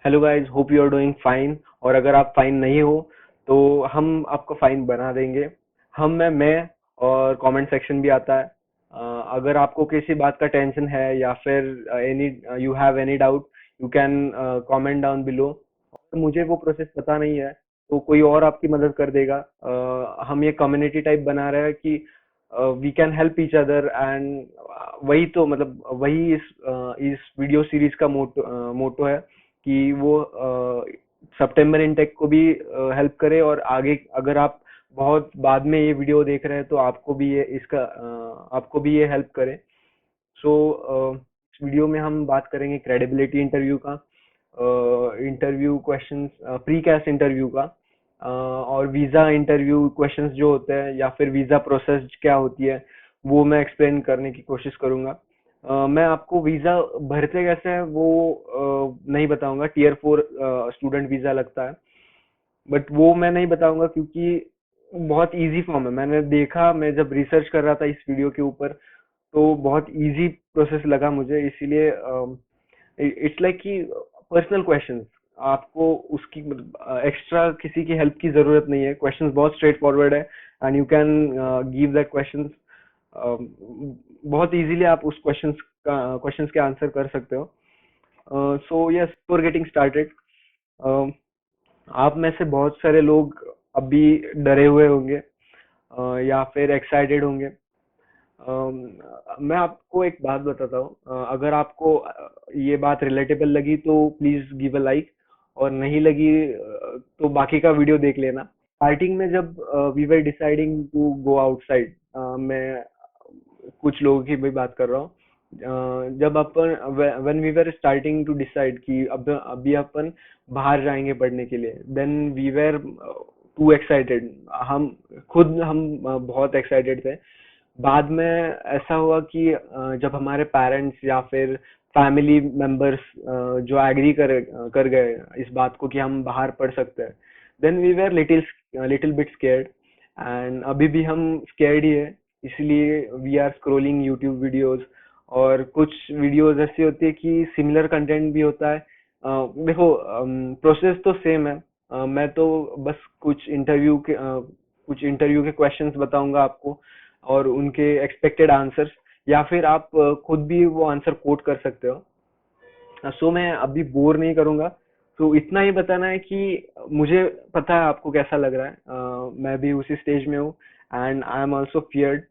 Hello guys, hope you are doing fine. और अगर आप फाइन नहीं हो तो हम आपको फाइन बना देंगे। मैं और कमेंट सेक्शन भी आता है। अगर आपको किसी बात का टेंशन है या फिर any you have any doubt, you can comment down below. मुझे वो प्रोसेस पता नहीं है तो कोई और आपकी मदद कर देगा। हम ये कम्युनिटी टाइप बना रहे हैं कि we can help each other and वही तो मतलब वही इस वीडियो सीरीज का मोटो है कि वो सितंबर इनटेक को भी हेल्प करे। और आगे अगर आप बहुत बाद में ये वीडियो देख रहे हैं तो आपको भी ये हेल्प करे। सो इस वीडियो में हम बात करेंगे क्रेडिबिलिटी इंटरव्यू का, इंटरव्यू क्वेश्चंस, प्री कैस्ट इंटरव्यू का, और वीजा इंटरव्यू क्वेश्चंस जो होते हैं या फिर वीजा प्रोसेस क्या होती है वो मैं एक्सप्लेन करने की कोशिश करूंगा। मैं आपको वीजा भरते कैसे हैं वो नहीं बताऊंगा। टियर 4 स्टूडेंट वीजा लगता है, बट वो मैं नहीं बताऊंगा क्योंकि बहुत इजी फॉर्म है। मैंने देखा, मैं जब रिसर्च कर रहा था इस वीडियो के ऊपर तो बहुत इजी प्रोसेस लगा मुझे, इसीलिए इट्स लाइक कि पर्सनल क्वेश्चंस, आपको उसकी एक्स्ट्रा किसी की हेल्प की जरूरत नहीं है। क्वेश्चंस बहुत स्ट्रेट फॉरवर्ड है and you can give that questions बहुत इजीली। आप उस क्वेश्चंस के आंसर कर सकते हो। So yes, for getting started, आप में से बहुत सारे लोग अभी डरे हुए होंगे या फिर एक्साइटेड होंगे। मैं आपको एक बात बताता हूँ, अगर आपको ये बात रिलेटेबल लगी तो प्लीज गिव अ लाइक, और नहीं लगी तो बाकी का वीडियो देख लेना। स्टार्टिंग में जब we were deciding to go outside, मैं कुछ लोगों की भी बात कर रहा हूँ। जब अपन when we were starting to decide कि अब अभी अपन बाहर जाएंगे पढ़ने के लिए, then we were too excited. हम बहुत एक्साइटेड थे। बाद में ऐसा हुआ कि जब हमारे पेरेंट्स या फिर फैमिली मेंबर्स जो एग्री कर गए इस बात को कि हम बाहर पढ़ सकते हैं, then we were little bit scared. And अभी भी हम स्केर्ड ही है, इसलिए we are scrolling YouTube videos. और कुछ वीडियोस ऐसी होती है कि सिमिलर कंटेंट भी होता है। देखो, प्रोसेस तो सेम है। मैं तो बस कुछ इंटरव्यू के क्वेश्चंस बताऊंगा आपको और उनके एक्सपेक्टेड आंसर्स, या फिर आप खुद भी वो आंसर कोट कर सकते हो। सो मैं अभी बोर नहीं करूंगा। तो इतना ही बताना है कि मुझे पता है आपको कैसा लग रहा है। मैं भी उसी स्टेज में हूँ and I am also feared.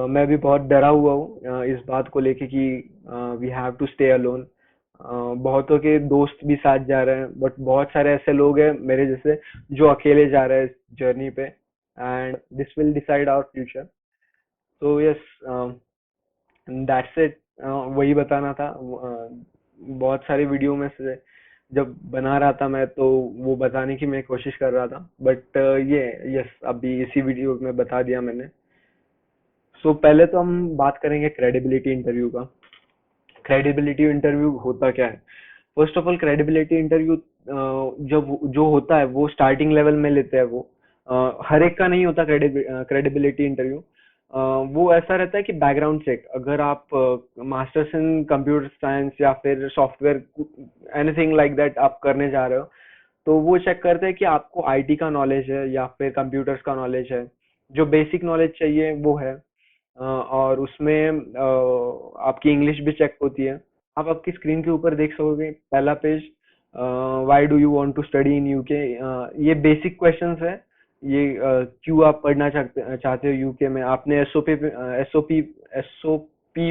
मैं भी बहुत डरा हुआ हूँ इस बात को लेके कि we have to stay alone. बहुतों के दोस्त भी साथ जा रहे हैं, बट बहुत सारे ऐसे लोग हैं मेरे जैसे जो अकेले जा रहे हैं इस जर्नी पे, and this will decide our future. तो यस, दैट्स इट। वही बताना था। बहुत सारी वीडियो में से जब बना रहा था मैं तो वो बताने की मैं कोशिश कर रहा था, बट ये यस, अभी इसी वीडियो में बता दिया मैंने। सो पहले तो हम बात करेंगे क्रेडिबिलिटी इंटरव्यू का। क्रेडिबिलिटी इंटरव्यू होता क्या है? First of all, credibility interview जब जो होता है वो स्टार्टिंग लेवल में लेते हैं। वो हर एक का नहीं होता क्रेडिबिलिटी इंटरव्यू। वो ऐसा रहता है कि बैकग्राउंड चेक, अगर आप मास्टर्स इन कंप्यूटर साइंस या फिर सॉफ्टवेयर एनीथिंग लाइक दैट आप करने जा रहे हो, तो वो चेक करते हैं कि आपको आईटी का नॉलेज है या फिर कंप्यूटर्स का नॉलेज है। जो बेसिक नॉलेज चाहिए वो है। और उसमें आपकी इंग्लिश भी चेक होती है। आप आपकी स्क्रीन के ऊपर देख सकोगे पहला page, why do you want to study in UK. ये बेसिक क्वेश्चंस है। ये क्यों आप पढ़ना चाहते हो यूके में। आपने एसओपी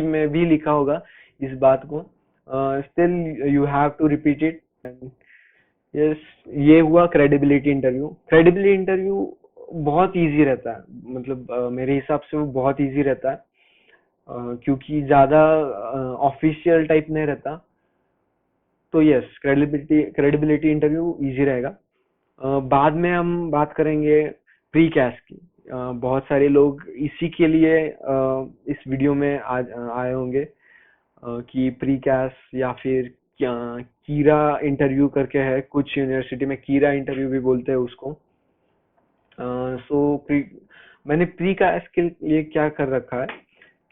में भी लिखा होगा इस बात को। Still you have to repeat it. Yes, ये हुआ क्रेडिबिलिटी इंटरव्यू। क्रेडिबिलिटी इंटरव्यू बहुत इजी रहता है, मतलब मेरे हिसाब से वो बहुत इजी रहता है, क्योंकि ज्यादा ऑफिशियल टाइप नहीं रहता। तो यस, क्रेडिबिलिटी इंटरव्यू इजी रहेगा। बाद में हम बात करेंगे प्री कैस की। बहुत सारे लोग इसी के लिए इस वीडियो में आए होंगे, कि प्री कैस या फिर क्या कीरा इंटरव्यू करके है। कुछ यूनिवर्सिटी में कीरा इंटरव्यू भी बोलते हैं उसको। सो प्री मैंने प्री कैस के लिए क्या कर रखा है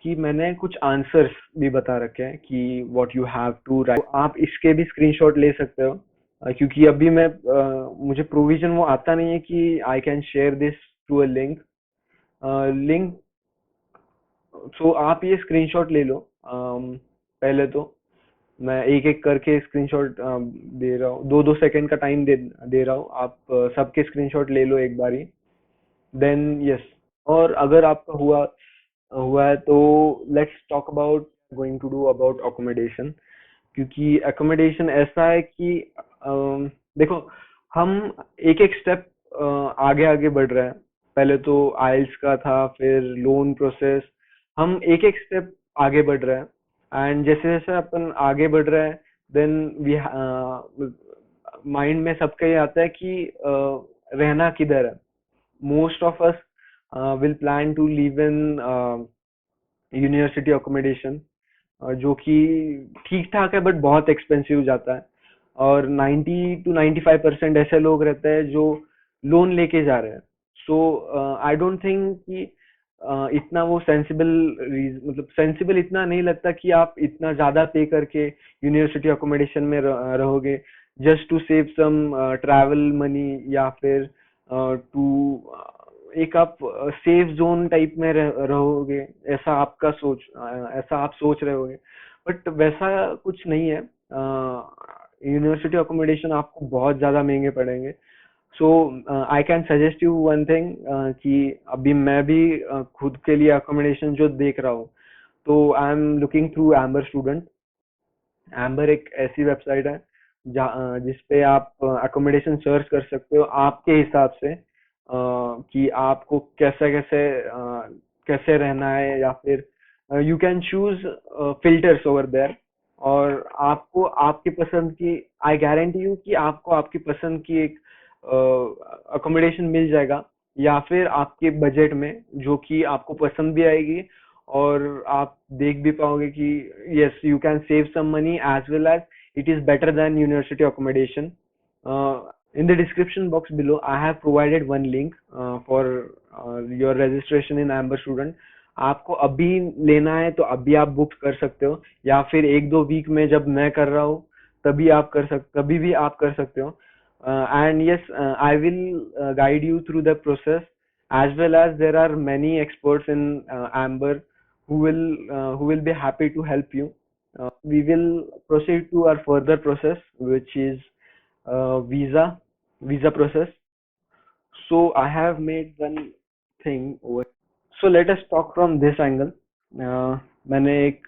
कि मैंने कुछ आंसर्स भी बता रखे हैं कि what you have to write. आप इसके भी स्क्रीनशॉट ले सकते हो। क्योंकि अभी मुझे प्रोविजन वो आता नहीं है कि I can share this through a link. Link, so आप ये स्क्रीनशॉट ले लो। पहले तो मैं एक एक करके स्क्रीनशॉट दे रहा हूँ, 2-2 सेकंड का टाइम दे रहा हूँ। आप सबके स्क्रीनशॉट ले लो एक बारी, देन यस। और अगर आपका हुआ हुआ है तो let's talk about going to do about accommodation. क्योंकि अकोमोडेशन ऐसा है कि देखो, हम एक एक स्टेप आगे आगे बढ़ रहे हैं। पहले तो आइल्स का था, फिर लोन प्रोसेस, हम एक एक स्टेप आगे बढ़ रहे हैं। एंड जैसे जैसे अपन आगे बढ़ रहे हैं, देन वी माइंड में सबका ये आता है कि रहना किधर है। Most of us will plan to live in university accommodation, जो कि ठीक ठाक है बट बहुत एक्सपेंसिव जाता है। और 90 to 95% ऐसे लोग रहते हैं जो लोन लेके जा रहे हैं। सो आई डोंट थिंक कि इतना वो सेंसिबल, मतलब सेंसिबल इतना नहीं लगता कि आप इतना ज्यादा पे करके यूनिवर्सिटी अकोमोडेशन में रहोगे, just to save some travel money, या फिर टू एक आप सेफ जोन टाइप में रहोगे। ऐसा आपका ऐसा आप सोच रहे होगे, बट वैसा कुछ नहीं है। यूनिवर्सिटी अकोमोडेशन आपको बहुत ज्यादा महंगे पड़ेंगे। So I can suggest you one thing, कि अभी मैं भी खुद के लिए अकोमोडेशन जो देख रहा हूँ, तो आई am looking through amber student. Amber एक ऐसी वेबसाइट है जिसपे आप अकोमोडेशन सर्च कर सकते हो आपके हिसाब से, कि आपको कैसे कैसे कैसे रहना है, या फिर you can choose filters over there. और आपको आपकी पसंद की, आई गारंटी यू कि आपको आपकी पसंद की एक अकोमोडेशन मिल जाएगा, या फिर आपके बजट में, जो कि आपको पसंद भी आएगी। और आप देख भी पाओगे कि yes, you can save some money as well as it is better than university accommodation. In the description box below I have provided one link for your registration in Amber Student. आपको अभी लेना है तो अभी आप book कर सकते हो, या फिर 1-2 वीक में जब मैं कर रहा हूँ तभी भी आप कर सकते हो। And yes, I will guide you through the process, as well as there are many experts in Amber who will be happy to help you. We will proceed to our further process, which is visa process. So I have made one thing over. So let us talk from this angle. मैंने एक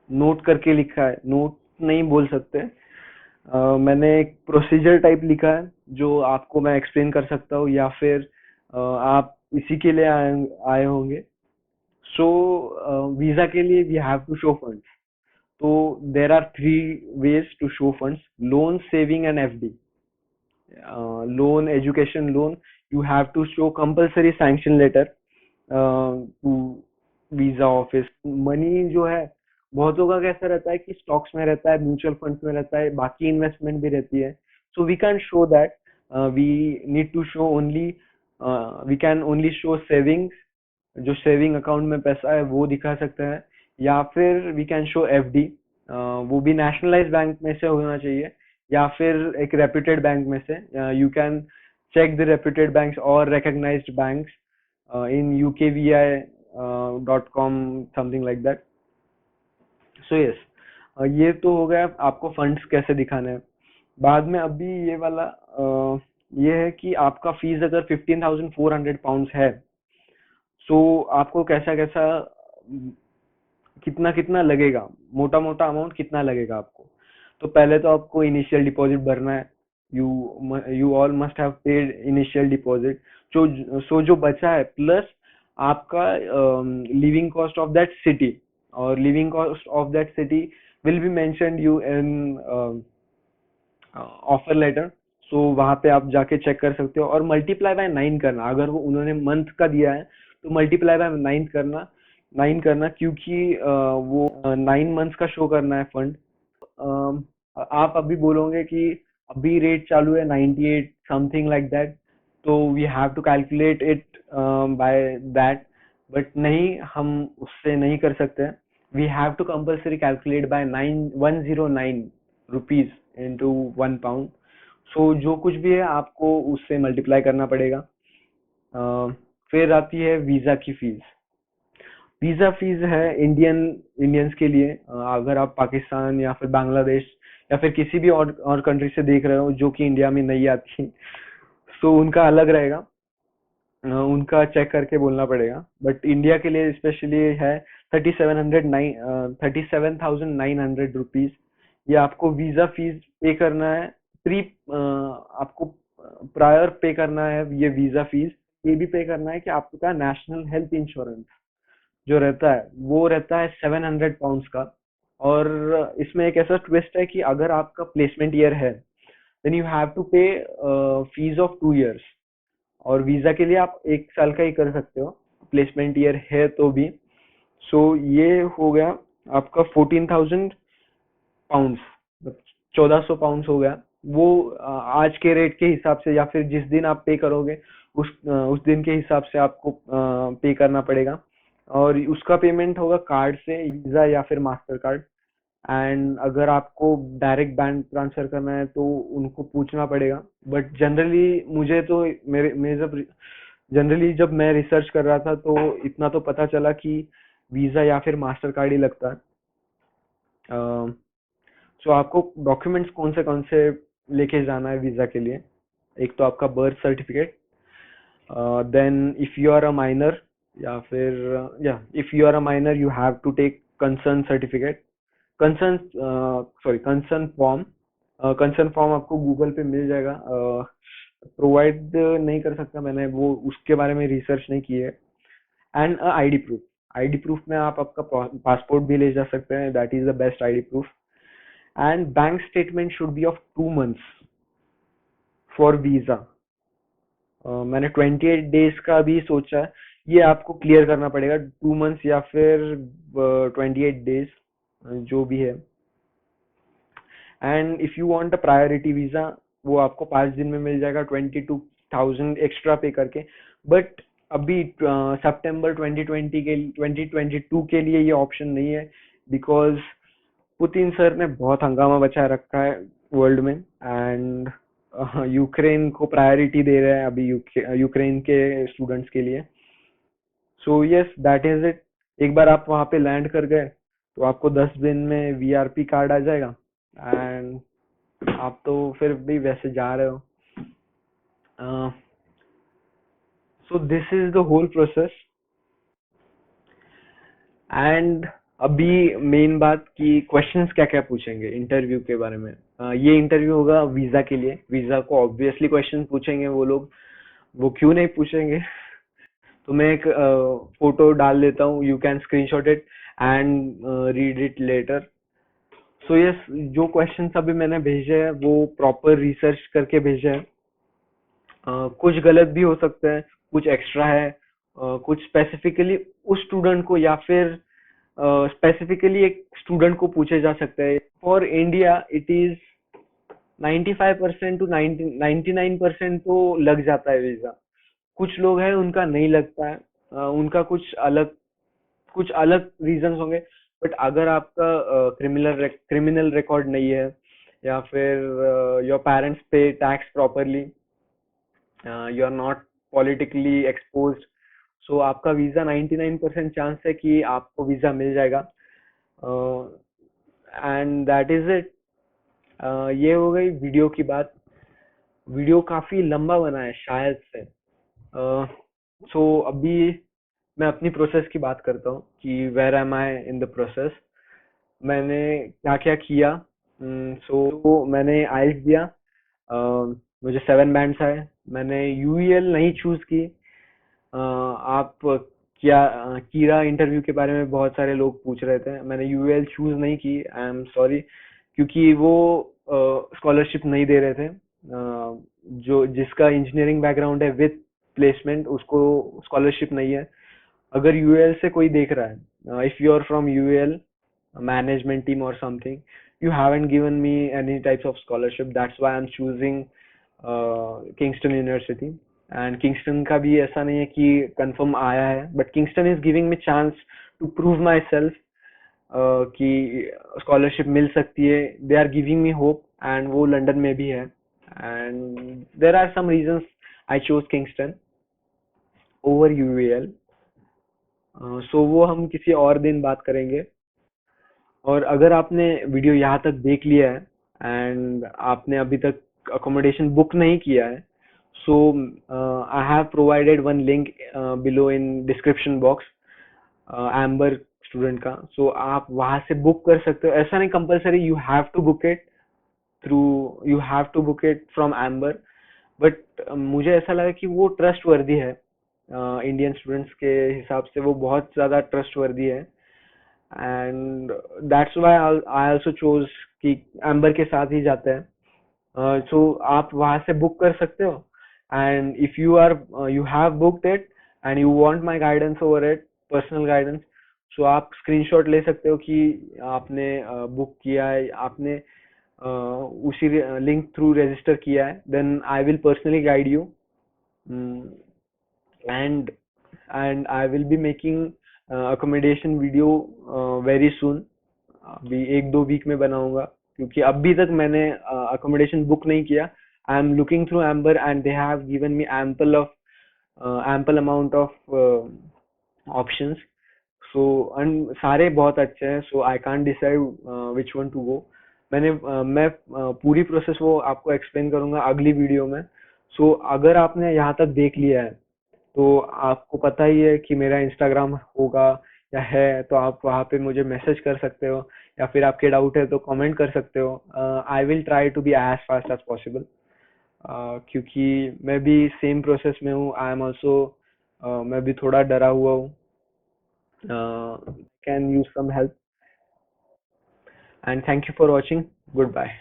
note करके लिखा है, note नहीं बोल सकते, मैंने एक प्रोसीजर टाइप लिखा है जो आपको मैं एक्सप्लेन कर सकता हूँ, या फिर आप इसी के लिए आए होंगे। सो वीजा के लिए we have to show funds. तो there are 3 ways to show funds: loan, saving and FD. Loan, education loan, you have to show compulsory sanction letter to visa office। Money जो है, बहुतों का कैसा रहता है कि स्टॉक्स में रहता है, म्यूचुअल फंड्स में रहता है, बाकी इन्वेस्टमेंट भी रहती है। So we can show that, we need to show only, we can only show savings. जो सेविंग अकाउंट में पैसा है वो दिखा सकते हैं, या फिर वी कैन शो एफडी। वो भी नेशनलाइज बैंक में से होना चाहिए, या फिर एक रेप्यूटेड बैंक में से। You can check the reputed banks or recognized banks in ukvi.com, something like that. So yes, ये तो हो गया आपको फंड्स कैसे दिखाने हैं। बाद में अभी ये वाला ये है कि आपका फीस अगर 15,400 पाउंड्स है, सो आपको कैसा कैसा कितना कितना लगेगा, मोटा मोटा अमाउंट कितना लगेगा आपको। तो पहले तो आपको इनिशियल डिपॉजिट भरना है। You all must have paid initial deposit. जो बचा है, प्लस आपका living cost of that city, और living cost of that city will be mentioned you in offer letter. So वहां पे आप जाके चेक कर सकते हो, और मल्टीप्लाई बाय 9 करना। अगर वो उन्होंने मंथ का दिया है तो मल्टीप्लाई बाय 9 करना, क्योंकि वो 9 मंथ्स का शो करना है फंड। आप अभी बोलोगे कि अभी रेट चालू है 98 समथिंग लाइक दैट, तो we have to calculate it by that. But नहीं, हम उससे नहीं कर सकते। We have to compulsory calculate by 9109 rupees into 1 pound. So जो कुछ भी है आपको उससे मल्टीप्लाई करना पड़ेगा. फिर आती है वीजा की फीस. वीजा फीस है इंडियंस के लिए. अगर आप पाकिस्तान या फिर बांग्लादेश या फिर किसी भी और कंट्री से देख रहे हो जो कि इंडिया में नहीं आती, तो उनका अलग रहेगा. उनका चेक करके बोलना पड़ेगा. बट इंडिया के लिए स्पेशली है 37,900 रुपीज. ये आपको वीजा फीस पे करना है. प्री आपको प्रायर पे करना है ये वीजा फीस. ये भी पे करना है कि आपका नेशनल हेल्थ इंश्योरेंस जो रहता है वो रहता है 700 पाउंड्स का. और इसमें एक ऐसा ट्विस्ट है कि अगर आपका प्लेसमेंट ईयर है देन यू हैव टू पे फीस ऑफ 2 years. और वीजा के लिए आप 1 साल का ही कर सकते हो प्लेसमेंट ईयर है तो भी. सो ये हो गया आपका 14,000 पाउंड्स, 1400 पाउंड्स हो गया. वो आज के रेट के हिसाब से या फिर जिस दिन आप पे करोगे उस दिन के हिसाब से आपको पे करना पड़ेगा. और उसका पेमेंट होगा कार्ड से, वीजा या फिर मास्टर कार्ड. एंड अगर आपको डायरेक्ट बैंक ट्रांसफर करना है तो उनको पूछना पड़ेगा. बट जनरली मुझे तो जब मैं रिसर्च कर रहा था तो इतना तो पता चला कि वीजा या फिर मास्टर कार्ड ही लगता है. सो आपको डॉक्यूमेंट्स कौन से लेके जाना है वीजा के लिए. एक तो आपका birth certificate. Then if you are a minor या फिर if you are a minor you have to take concern certificate, concern form. Concern form आपको गूगल पे मिल जाएगा. प्रोवाइड नहीं कर सकता, मैंने वो उसके बारे में रिसर्च नहीं की है. And ID proof. ID proof में आप आपका पासपोर्ट भी ले जा सकते हैं. That is the best ID proof. And bank statement should be of 2 months for visa. मैंने 28 days का भी सोचा है. ये आपको क्लियर करना पड़ेगा 2 months या फिर 28 days जो भी है. And if you want a priority visa वो आपको 5 दिन में मिल जाएगा 22,000 एक्स्ट्रा पे करके. बट अभी सितंबर 2022 के लिए ये ऑप्शन नहीं है बिकॉज पुतिन सर ने बहुत हंगामा बचा रखा है वर्ल्ड में. एंड यूक्रेन को प्रायोरिटी दे रहे हैं अभी यूक्रेन के स्टूडेंट्स के लिए. So yes that is it. एक बार आप वहां पे लैंड कर गए तो आपको 10 दिन में वीआरपी कार्ड आ जाएगा. एंड आप तो फिर भी वैसे जा रहे हो. So this is the whole process. And अभी मेन बात कि क्वेश्चंस क्या क्या पूछेंगे इंटरव्यू के बारे में. ये इंटरव्यू होगा वीजा के लिए. वीजा को ऑब्वियसली क्वेश्चन पूछेंगे वो लोग. वो क्यों नहीं पूछेंगे. तो मैं एक फोटो डाल देता हूँ. You can screenshot it and read it later. So yes जो क्वेश्चंस अभी मैंने भेजे हैं वो प्रॉपर रिसर्च करके भेजे हैं. कुछ गलत भी हो सकते हैं, कुछ एक्स्ट्रा है, कुछ स्पेसिफिकली उस स्टूडेंट को या फिर स्पेसिफिकली एक स्टूडेंट को पूछे जा सकते हैं. For India it is 95% to 99% तो लग जाता है वीजा. कुछ लोग हैं उनका नहीं लगता है. उनका कुछ अलग रीजंस होंगे. बट अगर आपका क्रिमिनल रिकॉर्ड नहीं है या फिर your parents pay tax properly, you are not politically exposed, so आपका वीजा 99% चांस है कि आपको वीजा मिल जाएगा. And that is it. ये हो गई वीडियो की बात. वीडियो काफी लंबा बना है शायद से. सो अभी मैं अपनी प्रोसेस की बात करता हूँ कि where am I in the process. मैंने क्या क्या किया. सो मैंने आइल्स दिया. मुझे 7 बैंड्स आए. मैंने यूईएल नहीं चूज की. आप क्या कीरा इंटरव्यू के बारे में बहुत सारे लोग पूछ रहे थे. मैंने यूएल चूज नहीं की. आई एम सॉरी क्योंकि वो स्कॉलरशिप नहीं दे रहे थे. जो जिसका इंजीनियरिंग बैकग्राउंड है विद प्लेसमेंट उसको स्कॉलरशिप नहीं है. अगर यूएल से कोई देख रहा है, if you are from UL management team or something, you haven't given me any types of scholarship. That's why I'm choosing Kingston University. And Kingston का भी ऐसा नहीं है कि confirm आया है, but Kingston is giving me chance to prove myself कि scholarship मिल सकती है. They are giving me hope and वो लंदन में भी है, and there are some reasons I chose Kingston over UVL. So वो हम किसी और दिन बात करेंगे। और अगर आपने वीडियो यहाँ तक देख लिया है एंड आपने अभी तक अकोमोडेशन बुक नहीं किया है, so I have provided one link below in description box, Amber student का। सो आप वहां से बुक कर सकते हो। ऐसा नहीं compulsory you have to book it through, you have to book it from Amber, but मुझे ऐसा लगा कि वो ट्रस्ट वर्दी है। इंडियन स्टूडेंट्स के हिसाब से वो बहुत ज़्यादा ट्रस्ट वर्दी है, and that's why I also chose कि एम्बर के साथ ही जाते हैं। सो आप वहां से बुक कर सकते हो, and if you have booked it and you want my guidance over it, personal guidance, so आप स्क्रीनशॉट ले सकते हो कि आपने बुक किया है, आपने उसी लिंक थ्रू रजिस्टर किया है, then I will personally guide you, and I will be making accommodation video very soon. अभी 1-2 वीक में बनाऊंगा, क्योंकि अभी तक मैंने अकोमोडेशन बुक नहीं किया। I am looking through Amber and they have given me ample amount of options. So सारे बहुत अच्छे हैं, so I can't decide which one to go. मैं पूरी प्रोसेस वो आपको एक्सप्लेन करूंगा अगली वीडियो में। सो अगर आपने यहाँ तक देख लिया है तो आपको पता ही है कि मेरा इंस्टाग्राम होगा या है, तो आप वहाँ पे मुझे मैसेज कर सकते हो, या फिर आपके डाउट है तो कमेंट कर सकते हो। I will try to be as fast as possible, क्योंकि मैं भी सेम प्रोसेस में हूँ। आई एम ऑल्सो, मैं भी थोड़ा डरा हुआ हूँ। Can use some help, and thank you for watching. Good bye.